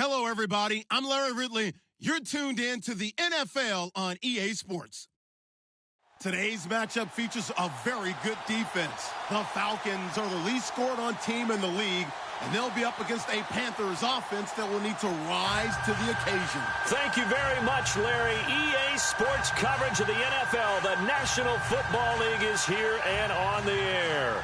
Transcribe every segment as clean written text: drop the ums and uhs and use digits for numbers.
Hello, everybody. I'm Larry Ridley. You're tuned in to the NFL on EA Sports. Today's matchup features a very good defense. The Falcons are the least scored-on team in the league, and they'll be up against a Panthers offense that will need to rise to the occasion. Thank you very much, Larry. EA Sports coverage of the NFL. The National Football League is here and on the air.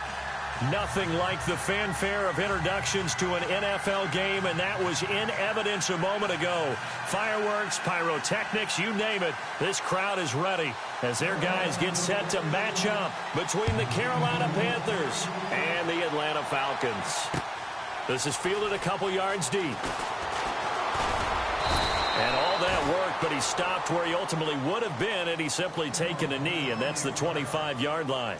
Nothing like the fanfare of introductions to an NFL game, and that was in evidence a moment ago. Fireworks, pyrotechnics, you name it. This crowd is ready as their guys get set to match up between the Carolina Panthers and the Atlanta Falcons. This is fielded a couple yards deep. And all that work, but he stopped where he ultimately would have been had he simply taken a knee, and that's the 25-yard line.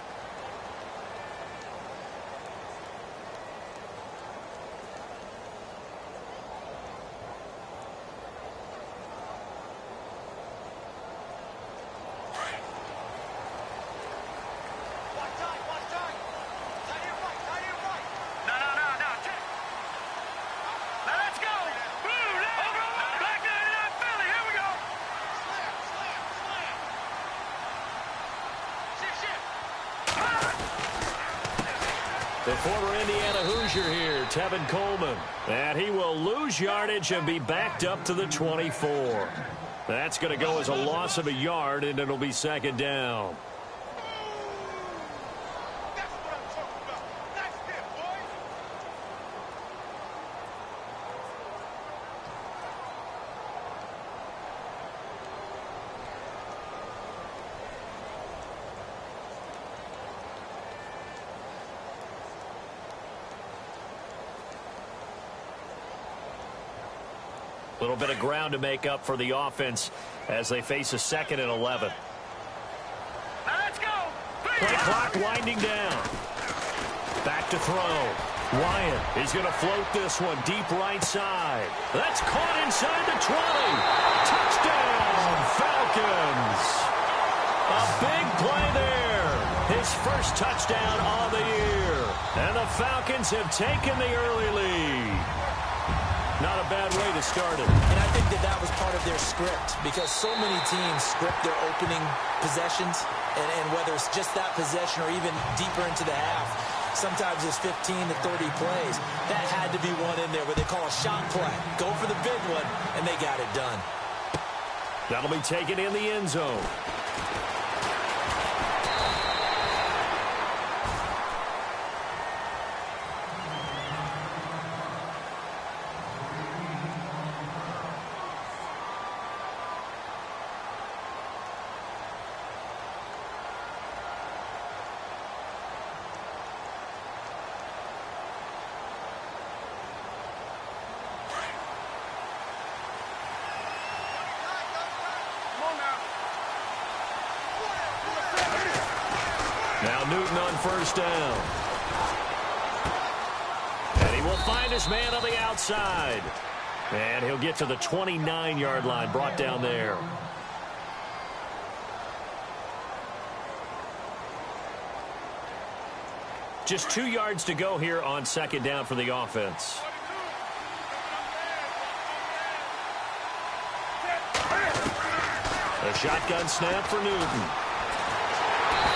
The former Indiana Hoosier here, Tevin Coleman. And he will lose yardage and be backed up to the 24. That's going to go as a loss of a yard, and it'll be second down. A little bit of ground to make up for the offense as they face a 2nd and 11. Let's go! Play clock winding down. Back to throw. Wyatt is going to float this one deep right side. That's caught inside the 20. Touchdown, Falcons. A big play there. His first touchdown on the year. And the Falcons have taken the early lead. Not a bad way to start it. And I think that was part of their script, because so many teams script their opening possessions, and whether it's just that possession or even deeper into the half, sometimes it's 15 to 30 plays. That had to be one in there where they call a shot play. Go for the big one, and they got it done. That'll be taken in the end zone. Now Newton on first down. And he will find his man on the outside. And he'll get to the 29-yard line, brought down there. Just 2 yards to go here on second down for the offense. A shotgun snap for Newton.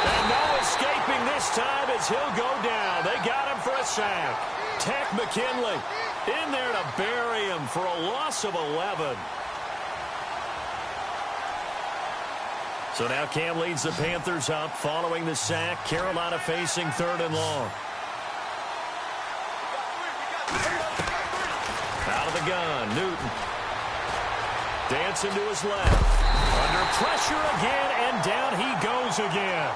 And no escaping this time as he'll go down. They got him for a sack. Tech McKinley in there to bury him for a loss of 11. So now Cam leads the Panthers up following the sack. Carolina facing 3rd and long. Out of the gun, Newton. Dancing to his left. Under pressure again, and down he goes again.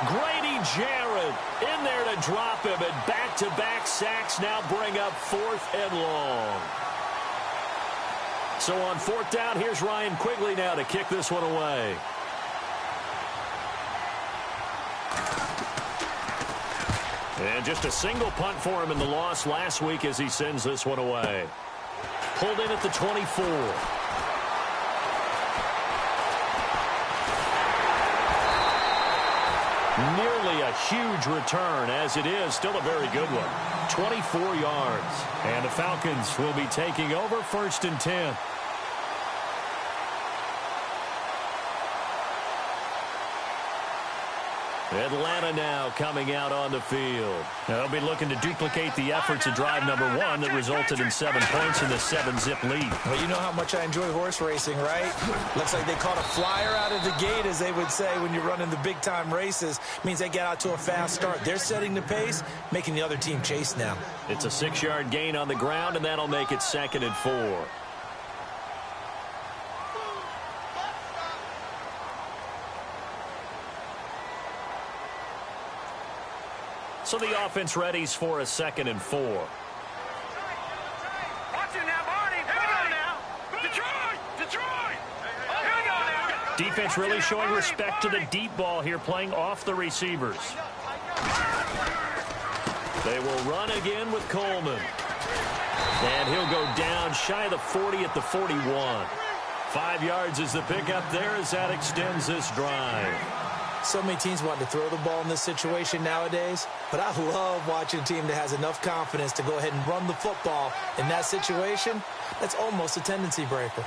Grady Jarrett in there to drop him, and back-to-back sacks now bring up 4th and long. So on 4th down, here's Ryan Quigley now to kick this one away. And just a single punt for him in the loss last week as he sends this one away. Pulled in at the 24. Nearly nearly a huge return. As it is, still a very good one. 24 yards. And the Falcons will be taking over 1st and 10. Atlanta now coming out on the field. They'll be looking to duplicate the efforts of drive number 1 that resulted in 7 points in the 7-zip lead. Well, you know how much I enjoy horse racing, right? Looks like they caught a flyer out of the gate, as they would say when you're running the big-time races. Means they get out to a fast start. They're setting the pace, making the other team chase now. It's a 6-yard gain on the ground, and that'll make it 2nd and 4. So the offense readies for a 2nd and 4. Watch it now, Barney. Here we go now. Detroit. Here we go now. Defense really showing respect to the deep ball here, playing off the receivers. They will run again with Coleman. And he'll go down shy of the 40 at the 41. 5 yards is the pickup there as that extends this drive. So many teams want to throw the ball in this situation nowadays, but I love watching a team that has enough confidence to go ahead and run the football in that situation. That's almost a tendency breaker.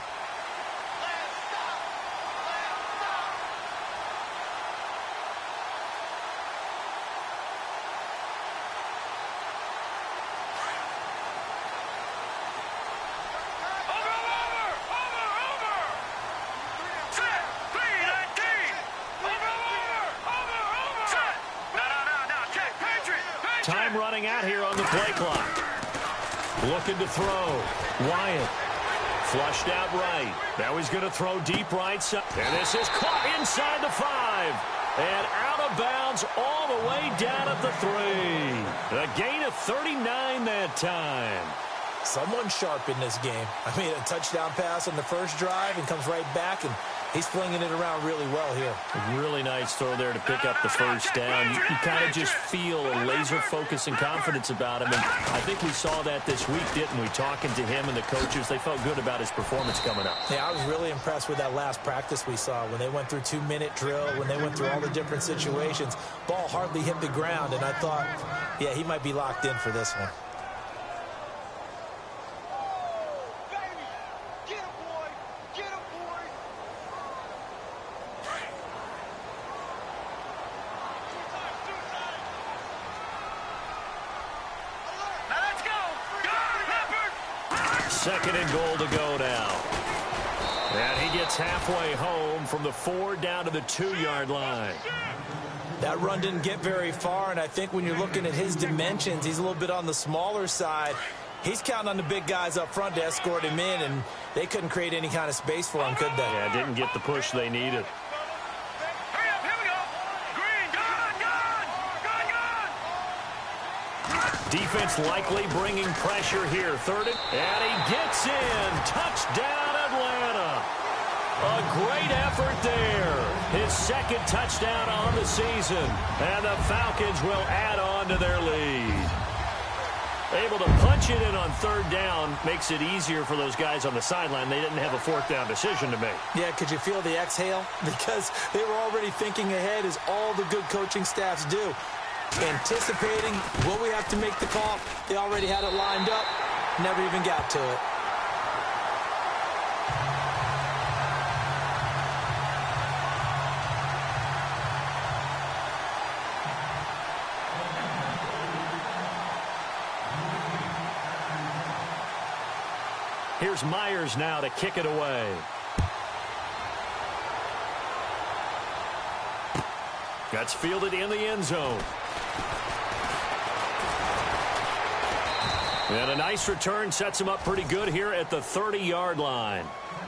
Time running out here on the play clock. Looking to throw. Wyatt. Flushed out right. Now he's going to throw deep right side. And this is caught inside the 5. And out of bounds all the way down at the 3. A gain of 39 that time. Someone sharp in this game. I mean, a touchdown pass on the first drive and comes right back, and he's flinging it around really well here. A really nice throw there to pick up the first down. You kind of just feel a laser focus and confidence about him. And I think we saw that this week, didn't we? Talking to him and the coaches, they felt good about his performance coming up. Yeah, I was really impressed with that last practice we saw when they went through 2-minute drill, when they went through all the different situations. Ball hardly hit the ground, and I thought, yeah, he might be locked in for this one. Second and goal to go now. And he gets halfway home from the 4 down to the 2-yard line. That run didn't get very far, and I think when you're looking at his dimensions, he's a little bit on the smaller side. He's counting on the big guys up front to escort him in, and they couldn't create any kind of space for him, could they? Yeah, didn't get the push they needed. Defense likely bringing pressure here. 3rd and he gets in. Touchdown, Atlanta. A great effort there. His 2nd touchdown on the season. And the Falcons will add on to their lead. Able to punch it in on 3rd down makes it easier for those guys on the sideline. They didn't have a 4th down decision to make. Yeah, could you feel the exhale? Because they were already thinking ahead, as all the good coaching staffs do. Anticipating, will we have to make the call? They already had it lined up, never even got to it. Here's Myers now to kick it away. Gets fielded in the end zone. And a nice return sets him up pretty good here at the 30-yard line.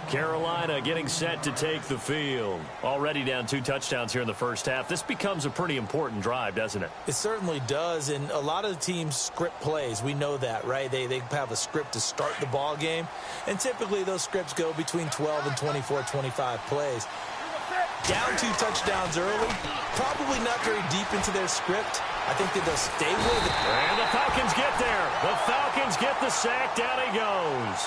Carolina getting set to take the field. Already down 2 touchdowns here in the first half. This becomes a pretty important drive, doesn't it? It certainly does, and a lot of the teams script plays. We know that, right? They have a script to start the ball game, and typically those scripts go between 12 and 24, 25 plays. Down 2 touchdowns early, probably not very deep into their script. I think that they'll stay with it. And the Falcons get there. The Falcons get the sack. Down he goes.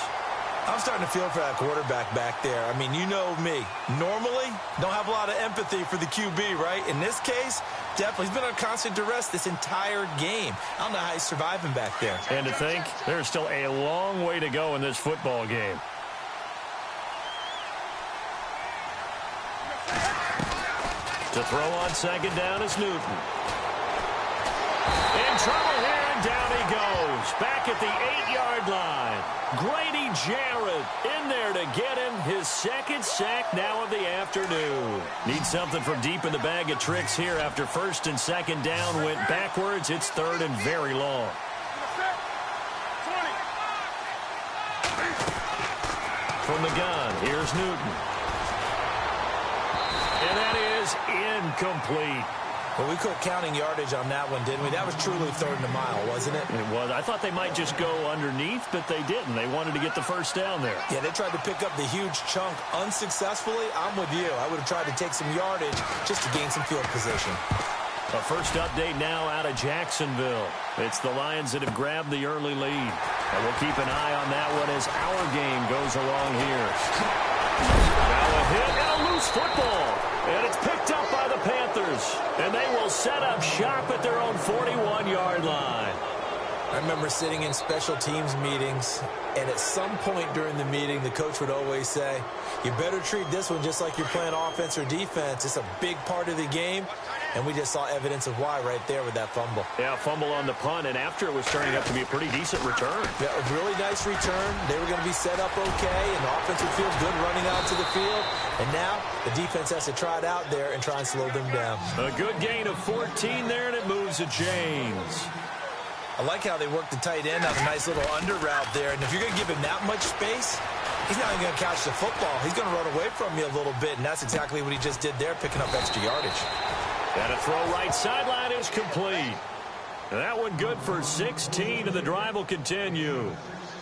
I'm starting to feel for that quarterback back there. I mean, you know me. Normally, don't have a lot of empathy for the QB, right? In this case, Definitely. He's been on constant duress this entire game. I don't know how he's surviving back there. And to think, there's still a long way to go in this football game. To throw on second down is Newton. In trouble here, and down he goes. Back at the 8-yard line. Grady Jarrett in there to get him his second sack now of the afternoon. Needs something from deep in the bag of tricks here after first and second down went backwards. It's third and very long. From the gun, here's Newton. And that is incomplete. Well, we quit counting yardage on that one, didn't we? That was truly third and a mile, wasn't it? It was. I thought they might just go underneath, but they didn't. They wanted to get the first down there. Yeah, they tried to pick up the huge chunk unsuccessfully. I'm with you. I would have tried to take some yardage just to gain some field position. A first update now out of Jacksonville. It's the Lions that have grabbed the early lead. And we'll keep an eye on that one as our game goes along here. Now a hit and a loose football. And it's picked up by the Panthers. And they will set up shop at their own 41-yard line. I remember sitting in special teams meetings, and at some point during the meeting, the coach would always say, you better treat this one just like you're playing offense or defense. It's a big part of the game. And we just saw evidence of why right there with that fumble. Yeah, fumble on the punt, and after it was turning out to be a pretty decent return. Yeah, a really nice return. They were going to be set up okay, and the offense would feel good running out to the field. And now the defense has to try it out there and try and slow them down. A good gain of 14 there, and it moves to James. I like how they work the tight end on a nice little under route there. And if you're going to give him that much space, he's not even going to catch the football. He's going to run away from you a little bit, and that's exactly what he just did there, picking up extra yardage. And a throw right sideline is complete. That one good for 16, and the drive will continue.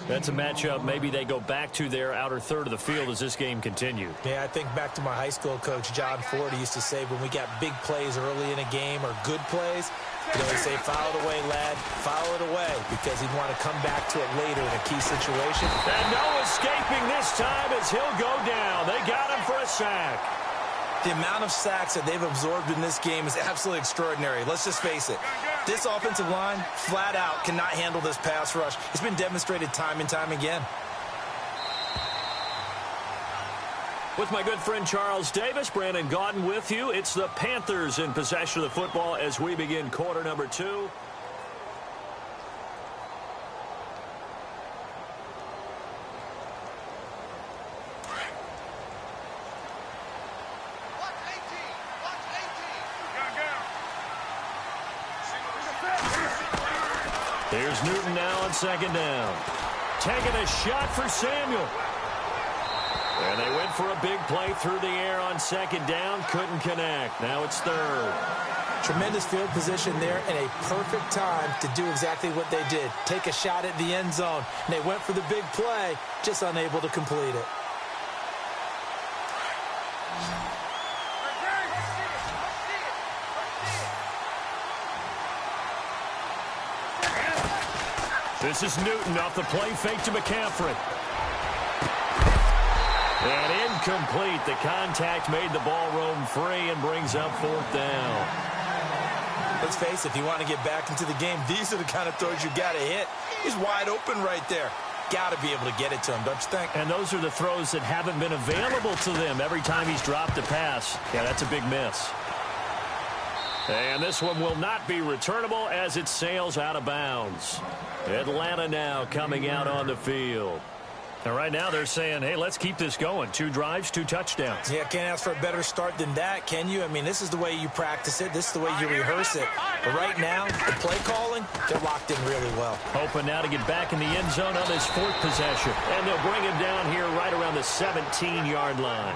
That's a matchup maybe they go back to their outer third of the field as this game continues. Yeah, I think back to my high school coach, John Ford. He used to say when we got big plays early in a game or good plays, he'd always say, foul it away, lad, foul it away, because he'd want to come back to it later in a key situation. And no escaping this time as he'll go down. They got him for a sack. The amount of sacks that they've absorbed in this game is absolutely extraordinary. Let's just face it. This offensive line, flat out, cannot handle this pass rush. It's been demonstrated time and time again. With my good friend Charles Davis, Brandon Gaudin with you. It's the Panthers in possession of the football as we begin quarter number 2. Here's Newton now on second down. Taking a shot for Samuel. And they went for a big play through the air on second down. Couldn't connect. Now it's third. Tremendous field position there and a perfect time to do exactly what they did. Take a shot at the end zone. And they went for the big play, just unable to complete it. This is Newton off the play fake to McCaffrey. And incomplete. The contact made the ball roam free and brings up fourth down. Let's face it, if you want to get back into the game, these are the kind of throws you got to hit. He's wide open right there. Got to be able to get it to him, don't you think? And those are the throws that haven't been available to them every time he's dropped a pass. Yeah, that's a big miss. And this one will not be returnable as it sails out of bounds. Atlanta now coming out on the field. And right now they're saying, hey, let's keep this going. 2 drives, 2 touchdowns. Yeah, can't ask for a better start than that, can you? I mean, this is the way you practice it. This is the way you rehearse it. But right now, the play calling, they're locked in really well. Hoping now to get back in the end zone on this 4th possession. And they'll bring him down here right around the 17-yard line.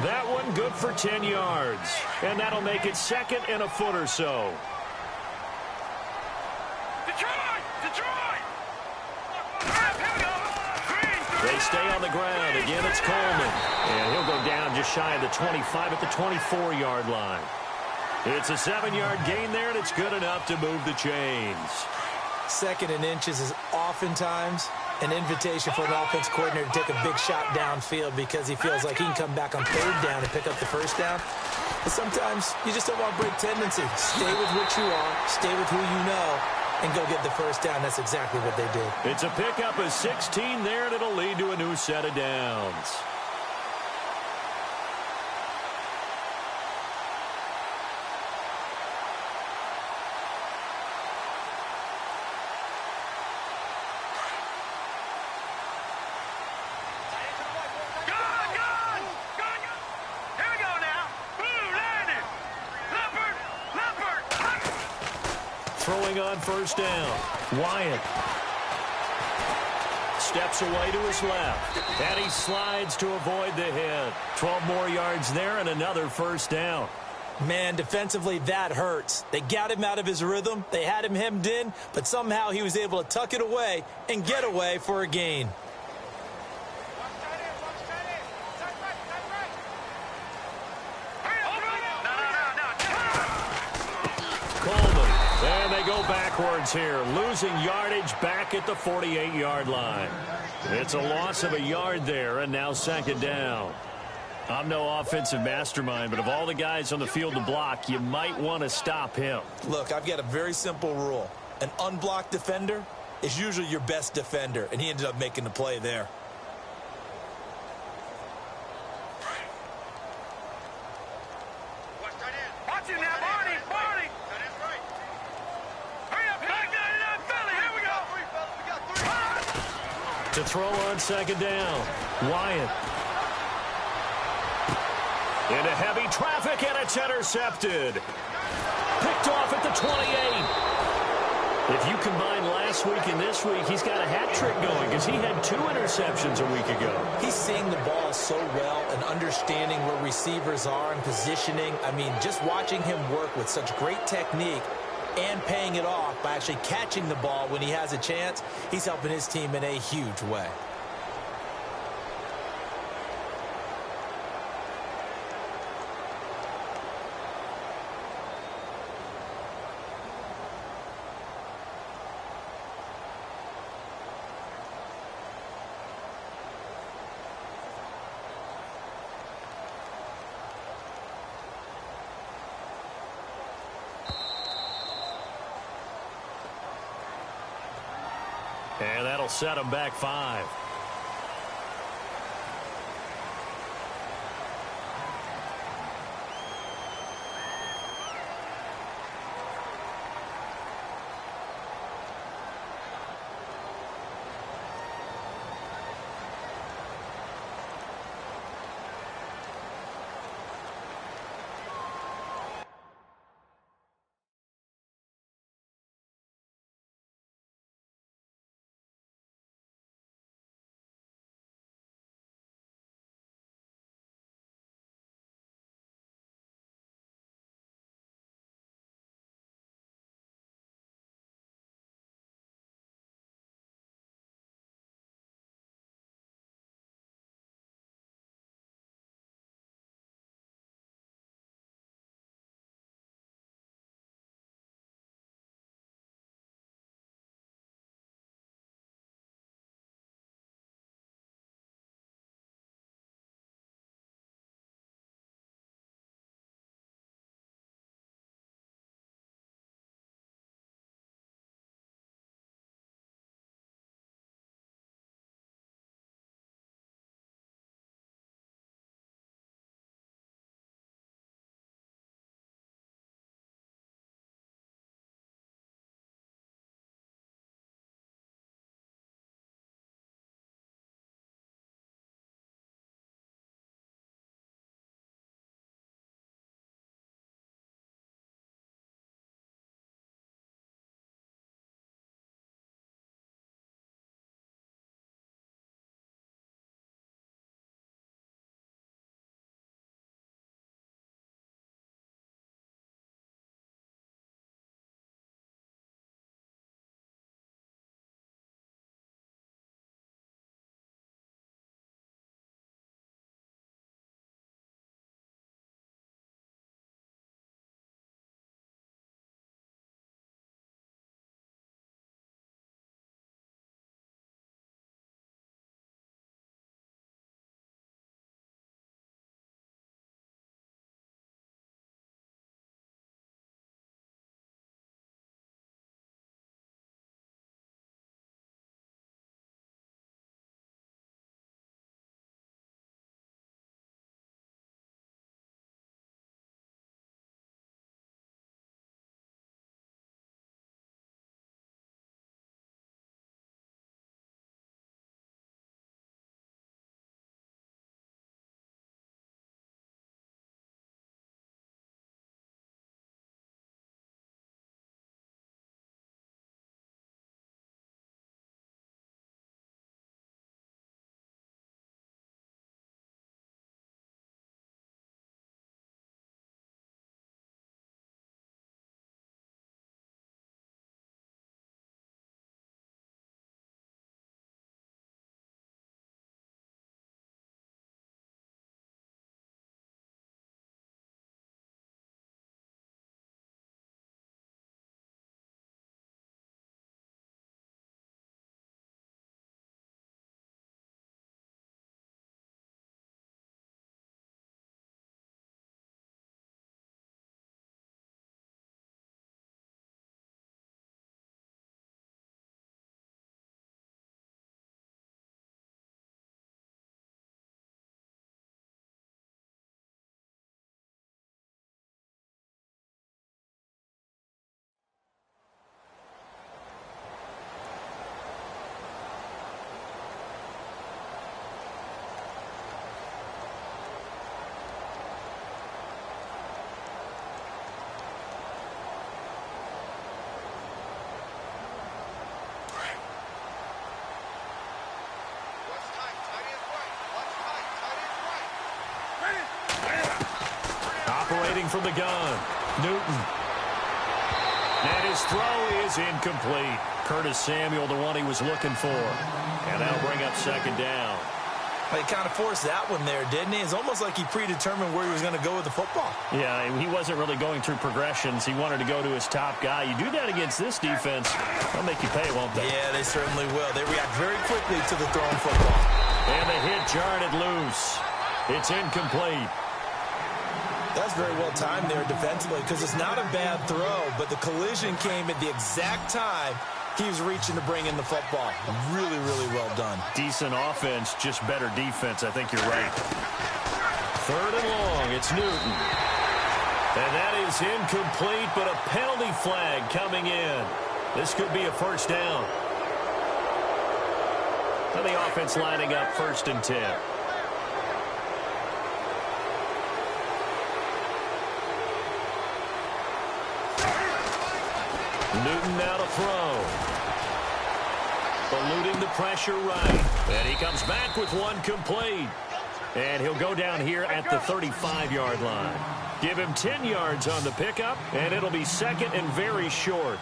That one good for 10 yards. And that'll make it second and a foot or so. They stay on the ground. Again, it's Coleman. And he'll go down just shy of the 25 at the 24-yard line. It's a 7-yard gain there, and it's good enough to move the chains. Second and inches is oftentimes an invitation for an offense coordinator to take a big shot downfield because he feels like he can come back on third down and pick up the first down. But sometimes you just don't want to break tendency. Stay with what you are, stay with who you know, and go get the first down. That's exactly what they did. It's a pickup of 16 there, and it'll lead to a new set of downs. Throwing on first down. Wyatt steps away to his left. And he slides to avoid the hit. 12 more yards there and another first down. Man, defensively, that hurts. They got him out of his rhythm. They had him hemmed in, but somehow he was able to tuck it away and get away for a gain. And they go backwards here, losing yardage back at the 48-yard line. It's a loss of a yard there, and now second down. I'm no offensive mastermind, but of all the guys on the field to block, you might want to stop him. Look, I've got a very simple rule. An unblocked defender is usually your best defender, and he ended up making the play there. Watch him now, Barney! Barney! Hurry up, back that Philly! Here we go! To throw on second down, Wyatt. Into heavy traffic, and it's intercepted. Picked off at the 28. If you combine last week and this week, he's got a hat trick going because he had 2 interceptions a week ago. He's seeing the ball so well and understanding where receivers are and positioning. I mean, just watching him work with such great technique and paying it off by actually catching the ball when he has a chance, he's helping his team in a huge way. And that'll set him back 5. Formating from the gun. Newton. And his throw is incomplete. Curtis Samuel, the one he was looking for. And that'll bring up second down. He kind of forced that one there, didn't he? It's almost like he predetermined where he was going to go with the football. Yeah, he wasn't really going through progressions. He wanted to go to his top guy. You do that against this defense, they'll make you pay, won't they? Yeah, they certainly will. They react very quickly to the thrown football. And the hit jarred it loose. It's incomplete. That's very well timed there defensively because it's not a bad throw, but the collision came at the exact time he was reaching to bring in the football. Really, really well done. Decent offense, just better defense. I think you're right. Third and long, it's Newton. And that is incomplete, but a penalty flag coming in. This could be a first down. And the offense lining up 1st and 10. Newton now to throw. Eluding the pressure right. And he comes back with one complete. And he'll go down here at the 35-yard line. Give him 10 yards on the pickup, and it'll be second and very short.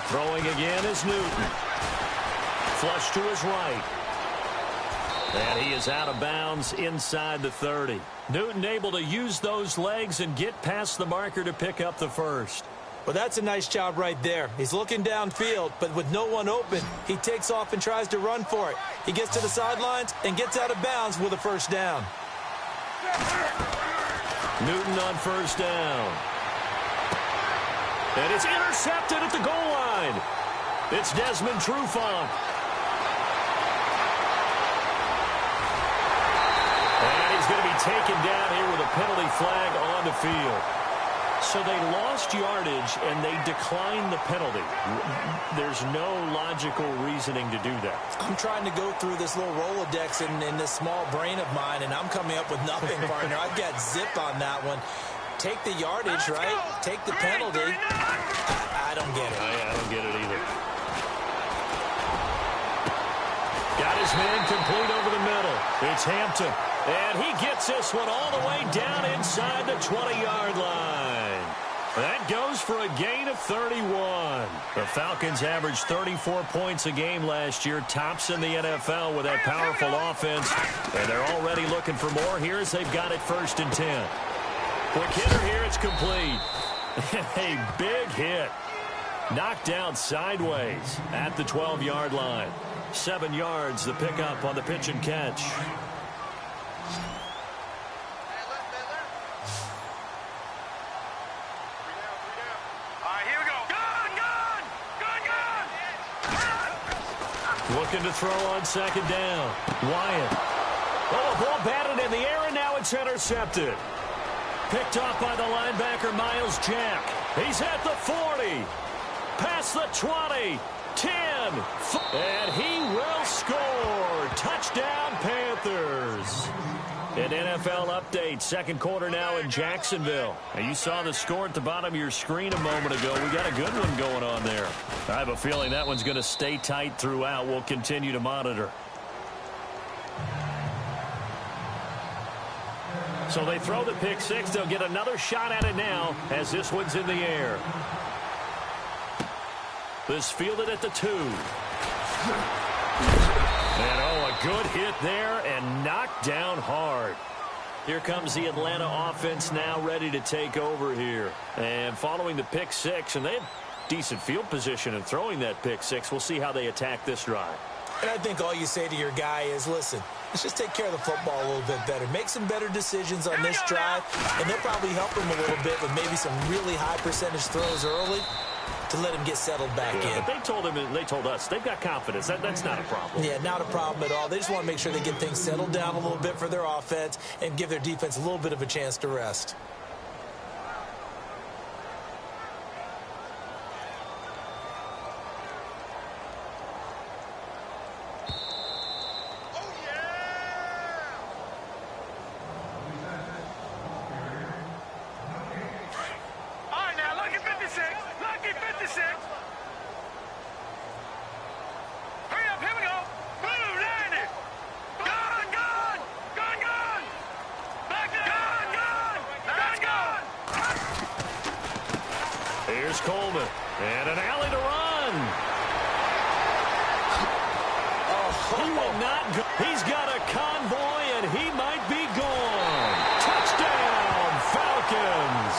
Throwing again is Newton. Flush to his right. And he is out of bounds inside the 30. Newton able to use those legs and get past the marker to pick up the first. Well, that's a nice job right there. He's looking downfield, but with no one open, he takes off and tries to run for it. He gets to the sidelines and gets out of bounds with a first down. Newton on first down. And it's intercepted at the goal line. It's Desmond Trufant. And he's going to be taken down here with a penalty flag on the field. So they lost yardage, and they declined the penalty. There's no logical reasoning to do that. I'm trying to go through this little Rolodex in this small brain of mine, and I'm coming up with nothing, partner. I've got zip on that one. Take the yardage, right? Take the penalty. I don't get it. I don't get it either. Got his man complete over the middle. It's Hampton. And he gets this one all the way down inside the 20-yard line. That goes for a gain of 31. The Falcons averaged 34 points a game last year, tops in the NFL with that powerful offense. And they're already looking for more here as they've got it 1st and 10. Quick hitter here, it's complete. A big hit. Knocked down sideways at the 12-yard line. 7 yards, the pickup on the pitch and catch. Looking to throw on 2nd down. Wyatt. Oh, ball batted in the air, and now it's intercepted. Picked off by the linebacker, Miles Jack. He's at the 40. Past the 20. 10. And he will score. Touchdown, Panthers. An NFL update. 2nd quarter now in Jacksonville. And you saw the score at the bottom of your screen a moment ago. We got a good one going on there. I have a feeling that one's going to stay tight throughout. We'll continue to monitor. So they throw the pick six. They'll get another shot at it now as this one's in the air. This fielded at the 2. And, a good hit there and knocked down hard. Here comes the Atlanta offense now ready to take over here. And following the pick six, and they have decent field position in throwing that pick six. We'll see how they attack this drive. And I think all you say to your guy is, listen, let's just take care of the football a little bit better. Make some better decisions on this drive, and they'll probably help him a little bit with maybe some really high percentage throws early to let him get settled back in. But they told us they've got confidence. That's not a problem. Yeah, not a problem at all. They just want to make sure they get things settled down a little bit for their offense and give their defense a little bit of a chance to rest. Here's Coleman. And an alley to run. He will not go. He's got a convoy, and he might be gone. Touchdown, Falcons.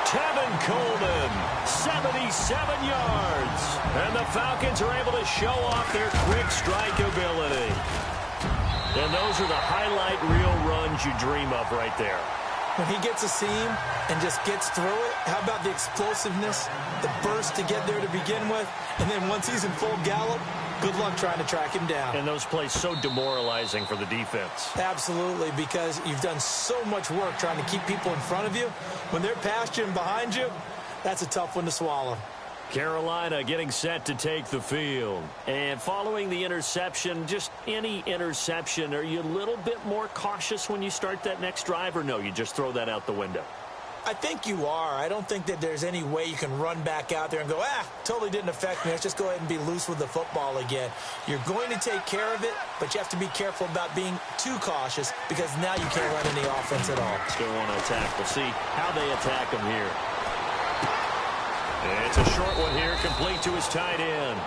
Tevin Coleman, 77 yards. And the Falcons are able to show off their quick strike ability. And those are the highlight reel runs you dream of right there. When he gets a seam and just gets through it, how about the explosiveness, the burst to get there to begin with, and then once he's in full gallop, good luck trying to track him down. And those plays so demoralizing for the defense. Absolutely, because you've done so much work trying to keep people in front of you. When they're past you and behind you, that's a tough one to swallow. Carolina getting set to take the field. And following the interception, just any interception, are you a little bit more cautious when you start that next drive, or no, you just throw that out the window? I think you are. I don't think that there's any way you can run back out there and go, totally didn't affect me. Let's just go ahead and be loose with the football again. You're going to take care of it, but you have to be careful about being too cautious because now you can't run any offense at all. Still want to attack. We'll see how they attack him here. And it's a short one here, complete to his tight end.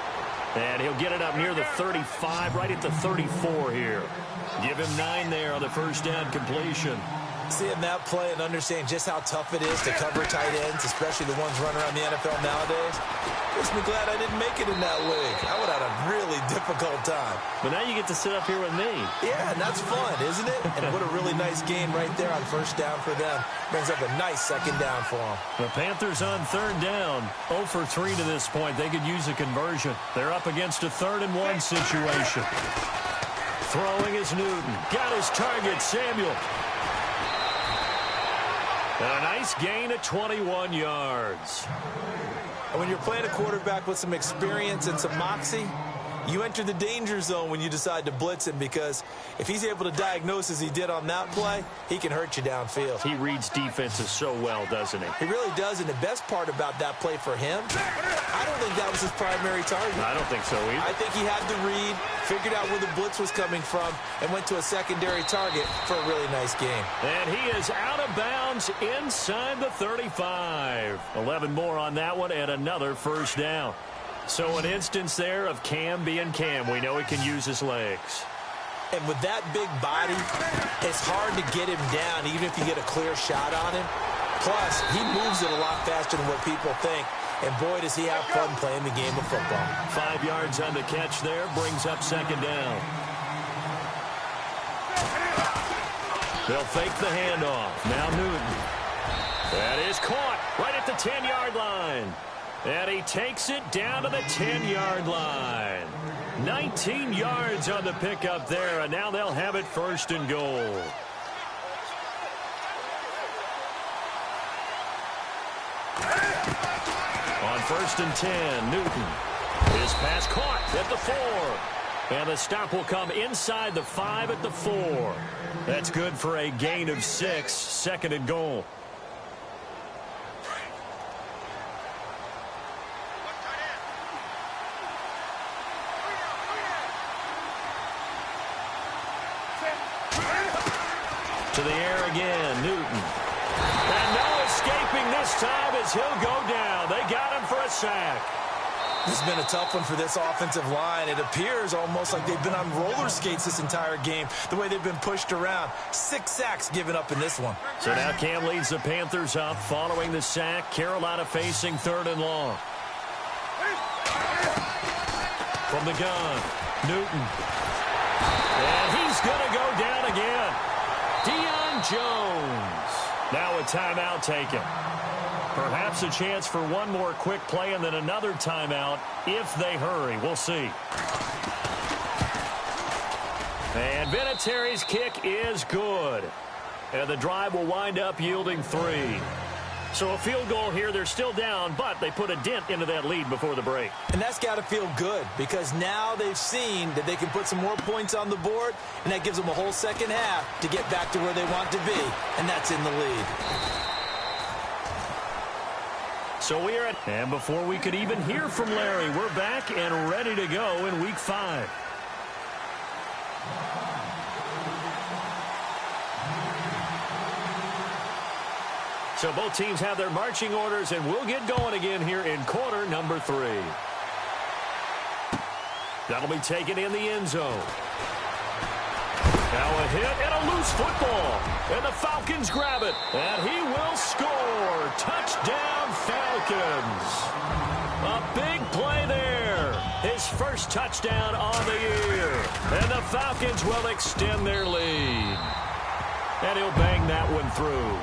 And he'll get it up near the 35, right at the 34 here. Give him 9 there on the first down completion. Seeing that play and understanding just how tough it is to cover tight ends, especially the ones running around the NFL nowadays, makes me glad I didn't make it in that league. I would have had a really difficult time. But now you get to sit up here with me. Yeah, and that's fun, isn't it? And what a really nice game right there on first down for them. Brings up a nice second down for them. The Panthers on third down. 0 for 3 to this point. They could use a conversion. They're up against a 3rd and 1 situation. Throwing is Newton. Got his target, Samuel. And a nice gain of 21 yards. When you're playing a quarterback with some experience and some moxie, you enter the danger zone when you decide to blitz him, because if he's able to diagnose as he did on that play, he can hurt you downfield. He reads defenses so well, doesn't he? He really does, and the best part about that play for him, I don't think that was his primary target. I don't think so either. I think he had the read, figured out where the blitz was coming from, and went to a secondary target for a really nice game. And he is out of bounds inside the 35. 11 more on that one, and another first down. So an instance there of Cam being Cam. We know he can use his legs. And with that big body, it's hard to get him down, even if you get a clear shot on him. Plus, he moves it a lot faster than what people think. And boy, does he have fun playing the game of football. 5 yards on the catch there, brings up second down. They'll fake the handoff. Now Newton. That is caught right at the 10-yard line. And he takes it down to the 10-yard line. 19 yards on the pickup there, and now they'll have it 1st and goal. On 1st and 10, Newton. His pass caught at the 4. And the stop will come inside the 5 at the 4. That's good for a gain of 6, 2nd and goal. To the air again, Newton. And no escaping this time as he'll go down. They got him for a sack. This has been a tough one for this offensive line. It appears almost like they've been on roller skates this entire game, the way they've been pushed around. 6 sacks given up in this one. So now Cam leads the Panthers up following the sack. Carolina facing 3rd and long. From the gun, Newton. And he's going to go down again. Deion Jones. Now a timeout taken. Perhaps a chance for one more quick play and then another timeout if they hurry. We'll see. And Vinatieri's kick is good. And the drive will wind up yielding 3. So a field goal here. They're still down, but they put a dent into that lead before the break. And that's got to feel good, because now they've seen that they can put some more points on the board, and that gives them a whole second half to get back to where they want to be, and that's in the lead. So we are at, and before we could even hear from Larry, we're back and ready to go in Week 5. So both teams have their marching orders, and we'll get going again here in quarter number 3. That'll be taken in the end zone. Now a hit and a loose football. And the Falcons grab it. And he will score. Touchdown, Falcons. A big play there. His first touchdown on the year. And the Falcons will extend their lead. And he'll bang that one through.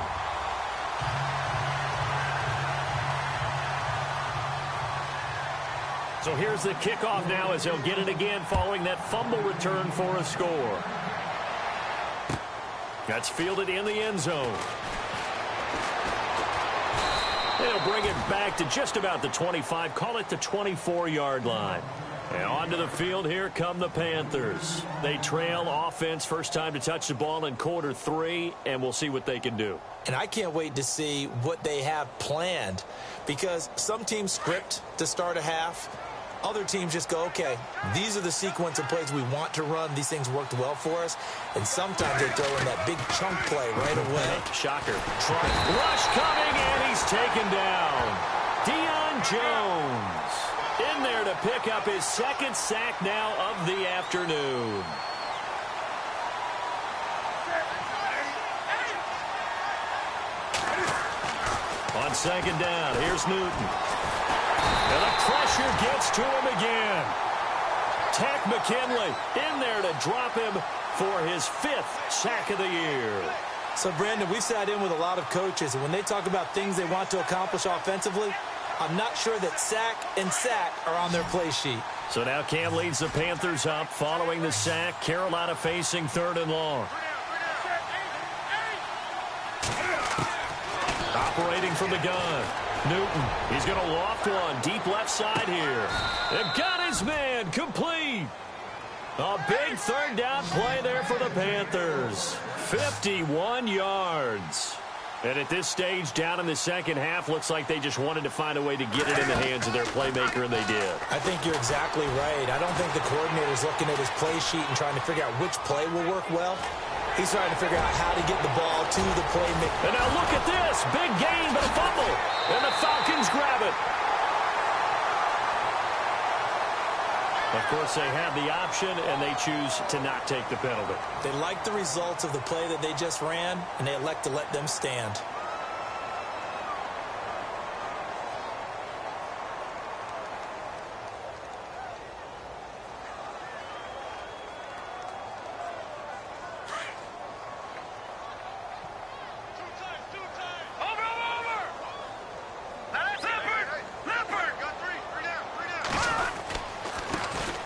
So here's the kickoff now as they'll get it again following that fumble return for a score. That's fielded in the end zone. They'll bring it back to just about the 25, call it the 24-yard line. And onto the field, here come the Panthers. They trail offense, first time to touch the ball in quarter 3, and we'll see what they can do. And I can't wait to see what they have planned, because some teams script to start a half. Other teams just go, okay, these are the sequence of plays we want to run. These things worked well for us. And sometimes they throw in that big chunk play right away. Shocker. Rush coming, and he's taken down. Deion Jones in there to pick up his second sack now of the afternoon. On second down, here's Newton. And the pressure gets to him again. Tack McKinley in there to drop him for his 5th sack of the year. So, Brandon, we sat in with a lot of coaches, and when they talk about things they want to accomplish offensively, I'm not sure that sack and sack are on their play sheet. So now Cam leads the Panthers up following the sack. Carolina facing 3rd and long. Operating from the gun. Newton, he's going to loft one deep left side here. They've got his man complete. A big 3rd down play there for the Panthers. 51 yards. And at this stage, down in the second half, looks like they just wanted to find a way to get it in the hands of their playmaker, and they did. I think you're exactly right. I don't think the coordinator's looking at his play sheet and trying to figure out which play will work well. He's trying to figure out how to get the ball to the playmaker. And now look at this. Big gain, but a fumble. And the Falcons grab it. Of course, they have the option, and they choose to not take the penalty. They like the results of the play that they just ran, and they elect to let them stand.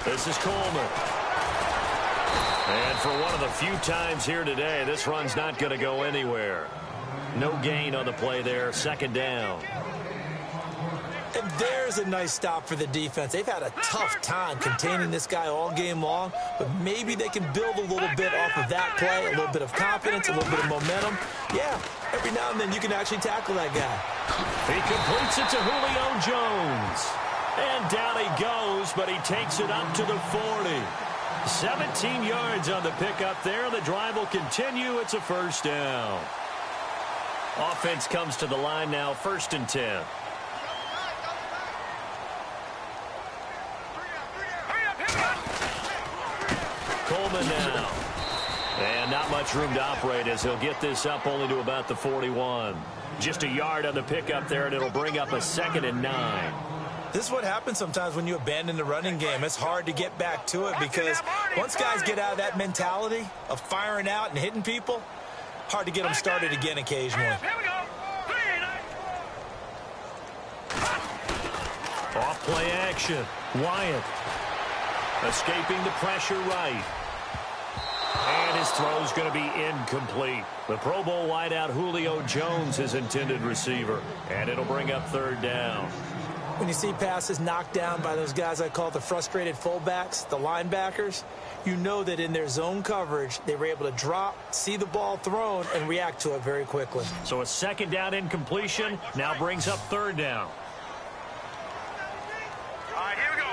This is Coleman. And for one of the few times here today, this run's not going to go anywhere. No gain on the play there. 2nd down. And there's a nice stop for the defense. They've had a tough time containing this guy all game long, but maybe they can build a little bit off of that play, a little bit of confidence, a little bit of momentum. Yeah, every now and then you can actually tackle that guy. He completes it to Julio Jones. And down he goes, but he takes it up to the 40. 17 yards on the pickup there. The drive will continue. It's a 1st down. Offense comes to the line now, 1st and 10. Coleman now. And not much room to operate as he'll get this up only to about the 41. Just a yard on the pickup there, and it'll bring up a 2nd and 9. This is what happens sometimes when you abandon the running game. It's hard to get back to it because once guys get out of that mentality of firing out and hitting people, hard to get them started again occasionally. Off play action. Wyatt escaping the pressure right. And his throw's going to be incomplete. The Pro Bowl wideout Julio Jones, his intended receiver. And it'll bring up 3rd down. When you see passes knocked down by those guys I call the frustrated fullbacks, the linebackers, you know that in their zone coverage, they were able to drop, see the ball thrown, and react to it very quickly. So a 2nd down incompletion now brings up 3rd down. All right, here we go.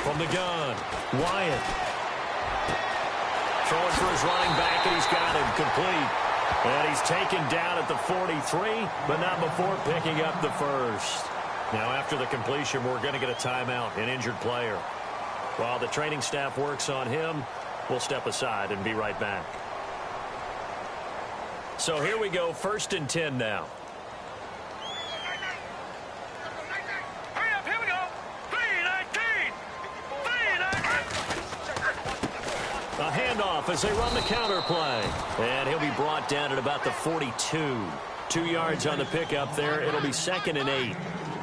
From the gun, Wyatt. Throwing for his running back, and he's got him complete. And he's taken down at the 43, but not before picking up the first. Now, after the completion, we're going to get a timeout, an injured player. While the training staff works on him, we'll step aside and be right back. So here we go, 1st and 10 now. Hurry up, here we go. 3-19. A handoff as they run the counter play. And he'll be brought down at about the 42. 2 yards on the pickup there. It'll be 2nd and 8.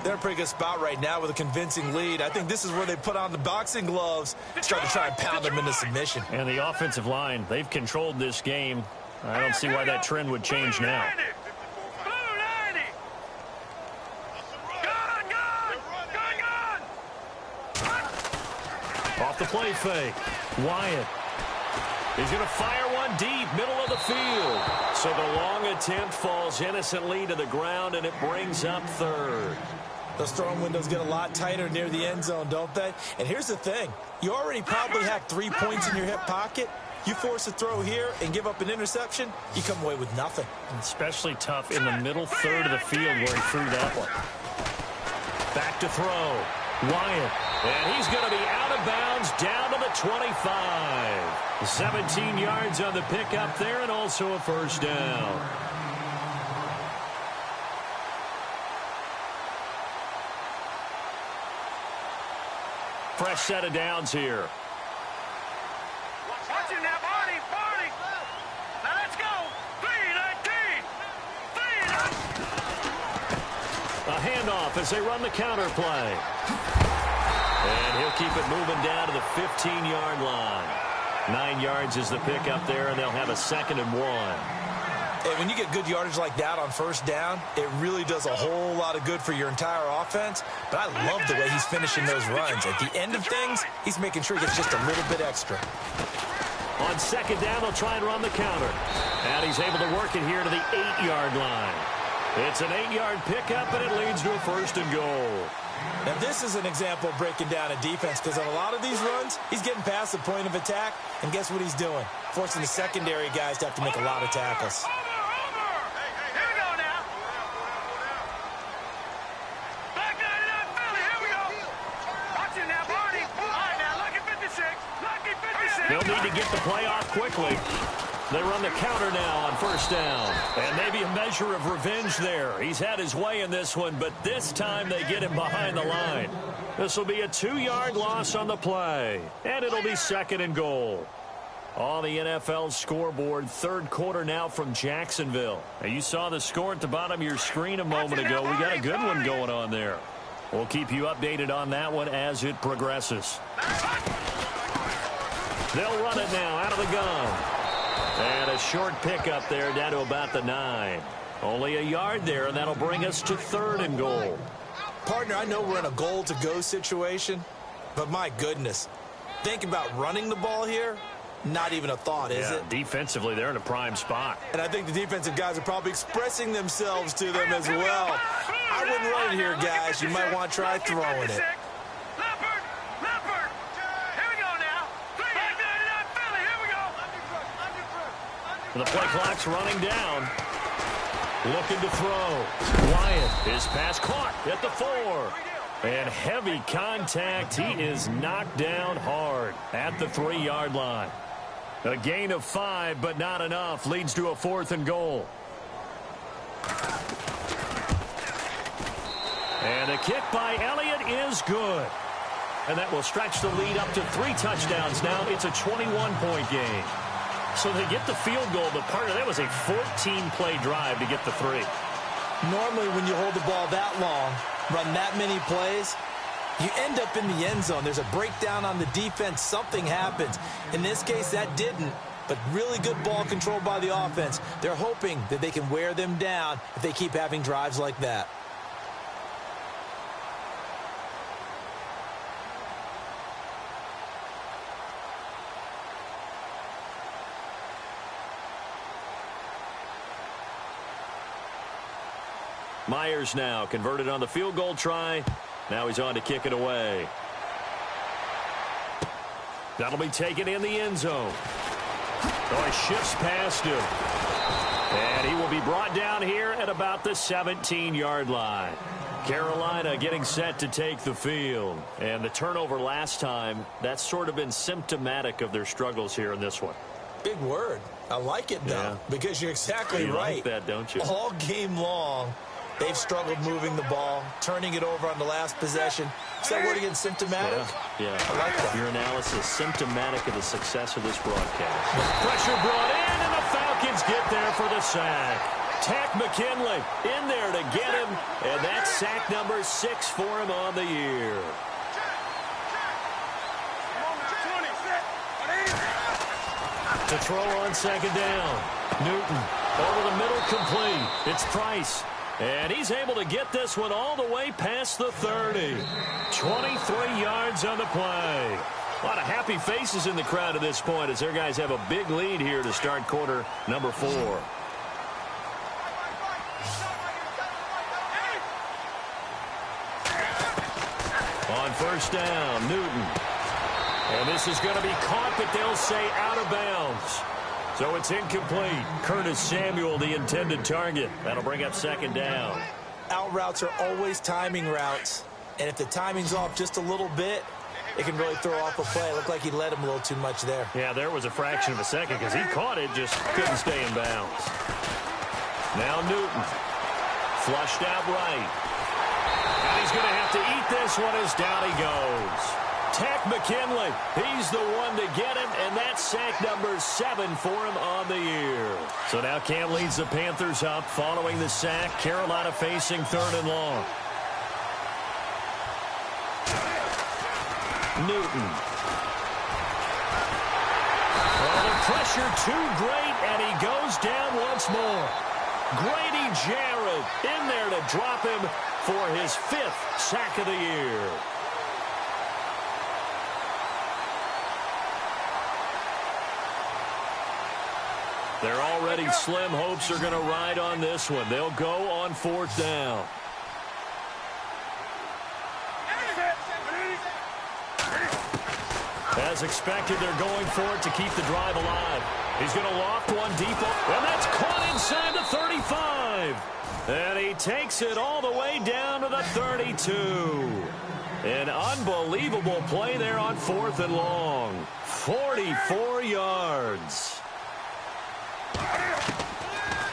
They're in a pretty good spot right now with a convincing lead. I think this is where they put on the boxing gloves, start to try and pound them into submission. And the offensive line, they've controlled this game. I don't see why that trend would change now. Off the play fake. Wyatt. He's going to fire one deep, middle of the field. So the long attempt falls innocently to the ground, and it brings up 3rd. Those throwing windows get a lot tighter near the end zone, don't they? And here's the thing. You already probably have 3 points in your hip pocket. You force a throw here and give up an interception, you come away with nothing. Especially tough in the middle third of the field where he threw that one. Back to throw. Wyatt. And he's going to be out of bounds down to the 25. 17 yards on the pickup there and also a 1st down. Fresh set of downs here. Watch it now, Barney. Now let's go. 3-19. A handoff as they run the counter play. And he'll keep it moving down to the 15-yard line. 9 yards is the pickup there, and they'll have a 2nd and 1. And when you get good yardage like that on 1st down, it really does a whole lot of good for your entire offense. But I love the way he's finishing those runs. At the end of things, he's making sure he gets just a little bit extra. On 2nd down, they'll try and run the counter. And he's able to work it here to the 8-yard line. It's an 8-yard pickup, and it leads to a 1st and goal. Now, this is an example of breaking down a defense because on a lot of these runs, he's getting past the point of attack, and guess what he's doing? Forcing the secondary guys to have to make a lot of tackles. Here we go now. Black 99 Philly, here we go. Watch it now, Barney. All right, now, lucky 56. Lucky 56. They'll need to get the play off quickly. They run the counter now on 1st down. And maybe a measure of revenge there. He's had his way in this one, but this time they get him behind the line. This will be a 2-yard loss on the play. And it'll be 2nd and goal. On the NFL scoreboard, 3rd quarter now from Jacksonville. Now, you saw the score at the bottom of your screen a moment ago. We got a good one going on there. We'll keep you updated on that one as it progresses. They'll run it now out of the gun. And a short pickup there down to about the 9. Only a yard there, and that'll bring us to 3rd and goal. Partner, I know we're in a goal-to-go situation, but my goodness, think about running the ball here. Not even a thought, is it? Defensively, they're in a prime spot. And I think the defensive guys are probably expressing themselves to them as well. I wouldn't run it here, guys. You might want to try throwing it. The play clock's running down. Looking to throw. Wyatt, his pass caught at the 4. And heavy contact. He is knocked down hard at the 3-yard line. A gain of 5, but not enough. Leads to a 4th and goal. And a kick by Elliott is good. And that will stretch the lead up to 3 touchdowns now. It's a 21-point game. So they get the field goal, but part of that was a 14-play drive to get the 3. Normally, when you hold the ball that long, run that many plays, you end up in the end zone. There's a breakdown on the defense. Something happens. In this case, that didn't, but really good ball control by the offense. They're hoping that they can wear them down if they keep having drives like that. Myers now converted on the field goal try. Now he's on to kick it away. That'll be taken in the end zone. Oh, he shifts past him. And he will be brought down here at about the 17-yard line. Carolina getting set to take the field. And the turnover last time, that's sort of been symptomatic of their struggles here in this one. Big word. I like it, though, because you're exactly right. You like that, don't you? All game long, they've struggled moving the ball, turning it over on the last possession. Is that word again, symptomatic? Yeah. I like that. Your analysis, symptomatic of the success of this broadcast. Pressure brought in, and the Falcons get there for the sack. Tack McKinley in there to get him, and that's sack number 6 for him on the year. To throw on second down. Newton over the middle, complete. It's Price. And he's able to get this one all the way past the 30. 23 yards on the play. A lot of happy faces in the crowd at this point as their guys have a big lead here to start quarter number 4. On first down, Newton. And this is going to be caught, but they'll say out of bounds. So it's incomplete. Curtis Samuel, the intended target. That'll bring up second down. Out routes are always timing routes. And if the timing's off just a little bit, it can really throw off a play. It looked like he led him a little too much there. Yeah, there was a fraction of a second because he caught it, just couldn't stay in bounds. Now Newton. Flushed out right. And he's going to have to eat this one as down he goes. Tack McKinley, he's the one to get him, and that's sack number 7 for him on the year. So now Cam leads the Panthers up following the sack. Carolina facing 3rd and long. Newton. Well, the pressure too great, and he goes down once more. Grady Jarrett in there to drop him for his 5th sack of the year. Their already slim hopes are going to ride on this one. They'll go on 4th down. As expected, they're going for it to keep the drive alive. He's going to loft one deep, and that's caught inside the 35. And he takes it all the way down to the 32. An unbelievable play there on 4th and long. 44 yards.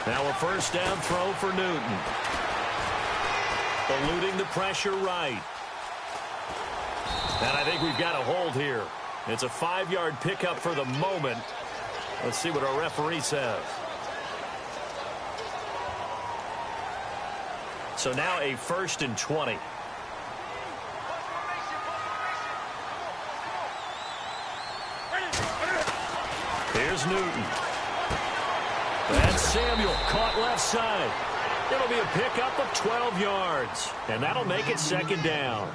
Now a first down throw for Newton. Eluding the pressure right. And I think we've got a hold here. It's a 5-yard pickup for the moment. Let's see what our referee says. So now a 1st and 20. Here's Newton. That's Samuel, caught left side. It'll be a pickup of 12 yards, and that'll make it second down.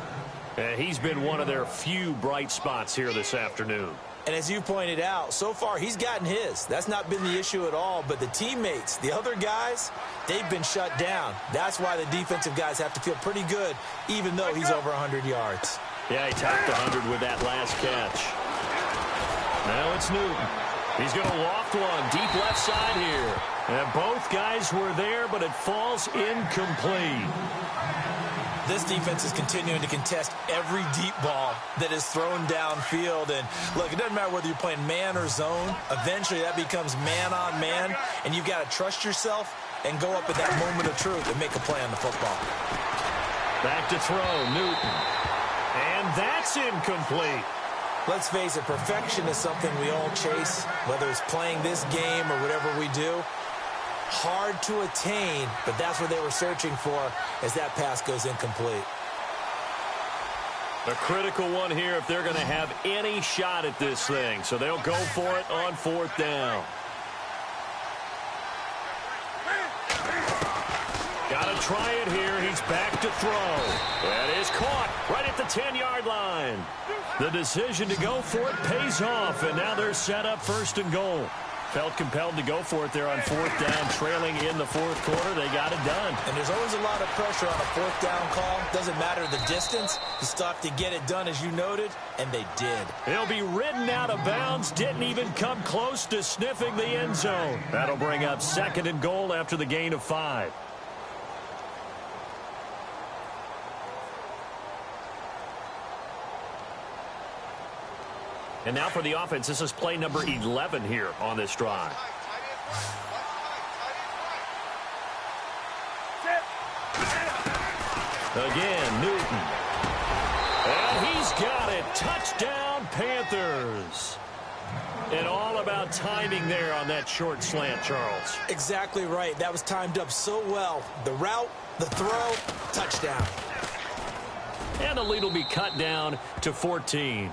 He's been one of their few bright spots here this afternoon. And as you pointed out, so far he's gotten his. That's not been the issue at all, but the teammates, the other guys, they've been shut down. That's why the defensive guys have to feel pretty good, even though he's over 100 yards. Yeah, he topped 100 with that last catch. Now it's Newton. He's going to loft one deep left side here. And both guys were there, but it falls incomplete. This defense is continuing to contest every deep ball that is thrown downfield. And, look, it doesn't matter whether you're playing man or zone. Eventually, that becomes man-on-man, and you've got to trust yourself and go up at that moment of truth and make a play on the football. Back to throw, Newton. And that's incomplete. Let's face it, perfection is something we all chase, whether it's playing this game or whatever we do. Hard to attain, but that's what they were searching for as that pass goes incomplete. A critical one here if they're going to have any shot at this thing. So they'll go for it on 4th down. Got to try it here. He's back to throw. That is caught right at the 10-yard line. The decision to go for it pays off, and now they're set up 1st and goal. Felt compelled to go for it there on fourth down, trailing in the fourth quarter. They got it done. And there's always a lot of pressure on a fourth down call. Doesn't matter the distance. You still have to get it done, as you noted, and they did. He'll be ridden out of bounds. Didn't even come close to sniffing the end zone. That'll bring up 2nd and goal after the gain of 5. And now for the offense, this is play number 11 here on this drive. Again, Newton. And he's got it. Touchdown, Panthers. And all about timing there on that short slant, Charles. Exactly right. That was timed up so well. The route, the throw, touchdown. And the lead will be cut down to 14.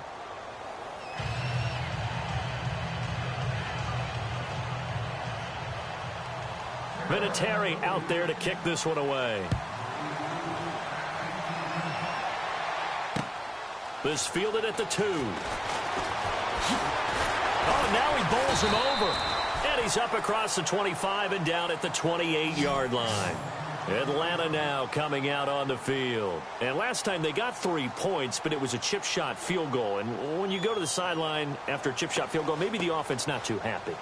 Vinatieri out there to kick this one away. This fielded at the 2. Oh, now he bowls him over. And he's up across the 25 and down at the 28-yard line. Atlanta now coming out on the field. And last time they got 3 points, but it was a chip shot field goal. And when you go to the sideline after a chip shot field goal, maybe the offense not too happy.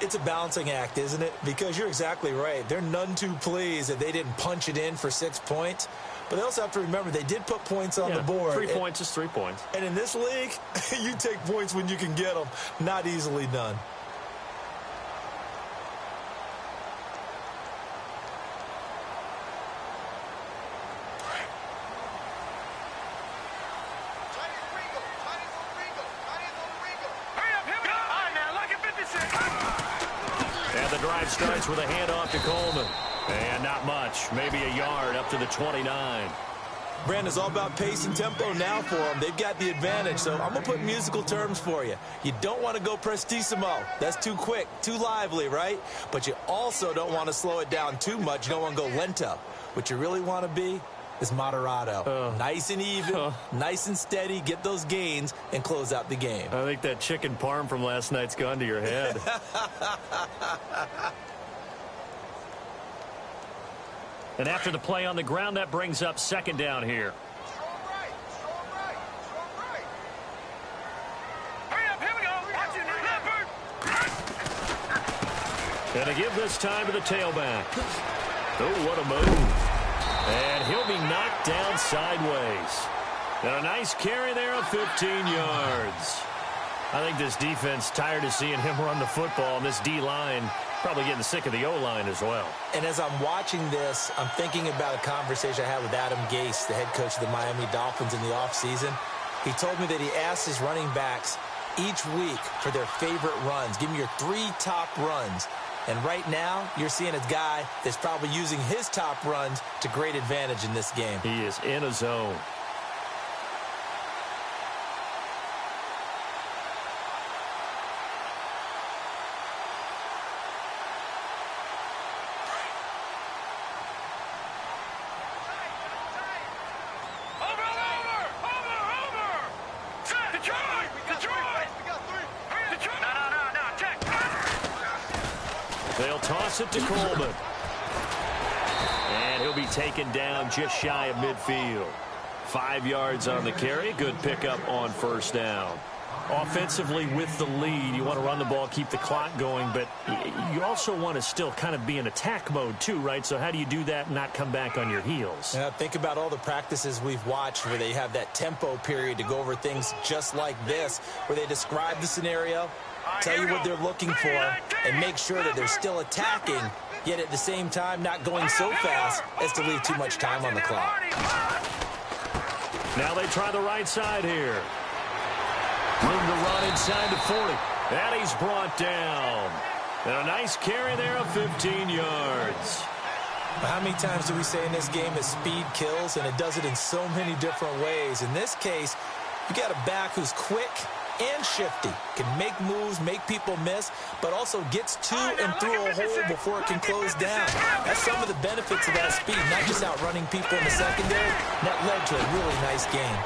It's a balancing act, isn't it? Because you're exactly right. They're none too pleased that they didn't punch it in for 6 points. But they also have to remember they did put points on the board. 3 points is 3 points. And in this league, you take points when you can get them. Not easily done. And the drive starts with a handoff to Coleman. And not much. Maybe a yard up to the 29. Brandon, it's all about pace and tempo now for them. They've got the advantage, so I'm going to put musical terms for you. You don't want to go prestissimo. That's too quick, too lively, right? But you also don't want to slow it down too much. You don't want to go lento. What you really want to be is moderato. Nice and even, nice and steady, get those gains, and close out the game. I think that chicken parm from last night's gone to your head. And after the play on the ground, that brings up 2nd down here. And to give this time to the tailback. Oh, what a move. And he'll be knocked down sideways. And a nice carry there of 15 yards. I think this defense tired of seeing him run the football, and this D-line probably getting sick of the O-line as well. And as I'm watching this, I'm thinking about a conversation I had with Adam Gase, the head coach of the Miami Dolphins in the offseason. He told me that he asked his running backs each week for their favorite runs. Give me your 3 top runs. And right now, you're seeing a guy that's probably using his top runs to great advantage in this game. He is in a zone. They'll toss it to Coleman. And he'll be taken down just shy of midfield. 5 yards on the carry. Good pickup on first down. Offensively with the lead, you want to run the ball, keep the clock going, but you also want to still kind of be in attack mode too, right? So how do you do that and not come back on your heels? Yeah, think about all the practices we've watched where they have that tempo period to go over things just like this, where they describe the scenario, tell you what they're looking for, and make sure that they're still attacking, yet at the same time not going so fast as to leave too much time on the clock. Now they try the right side here. Room to run inside the 40. And he's brought down. And a nice carry there of 15 yards. How many times do we say in this game that speed kills, and it does it in so many different ways? In this case, you got a back who's quick and shifty, can make moves, make people miss, but also gets to and through a hole before it can close down. That's some of the benefits of that speed, not just outrunning people in the secondary. That led to a really nice game.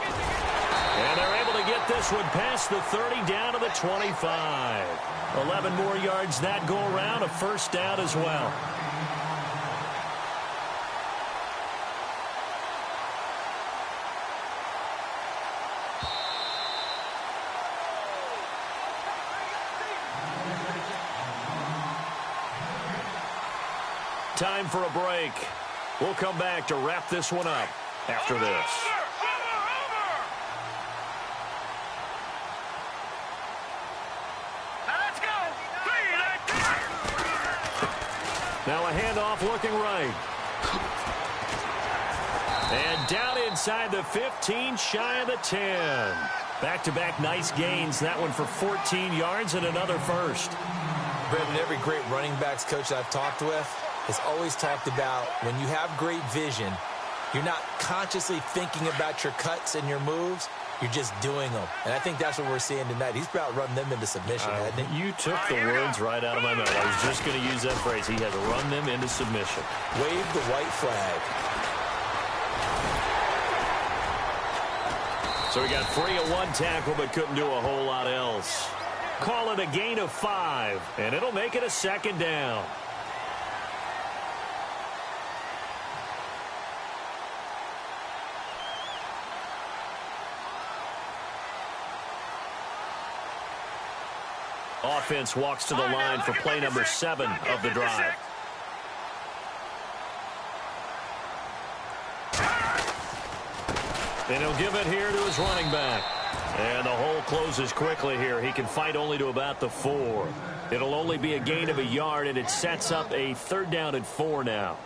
And they're able to to get this one past the 30 down to the 25. 11 more yards that go around, a first down as well. Time for a break. We'll come back to wrap this one up after this. Let's go. Now a handoff looking right. And down inside the 15, shy of the 10. Back-to-back nice gains. That one for 14 yards and another first. Brendan, every great running backs coach I've talked with has always talked about when you have great vision, you're not consciously thinking about your cuts and your moves. You're just doing them. And I think that's what we're seeing tonight. He's about running them into submission, hasn't he? You took the words right out of my mouth. I was just going to use that phrase. He has run them into submission. Wave the white flag. So he got free of one tackle but couldn't do a whole lot else. Call it a gain of 5, and it'll make it a second down. Offense walks to the line for play number 7 of the drive. And he'll give it here to his running back. And the hole closes quickly here. He can fight only to about the 4. It'll only be a gain of a yard, and it sets up a 3rd down and 4 now.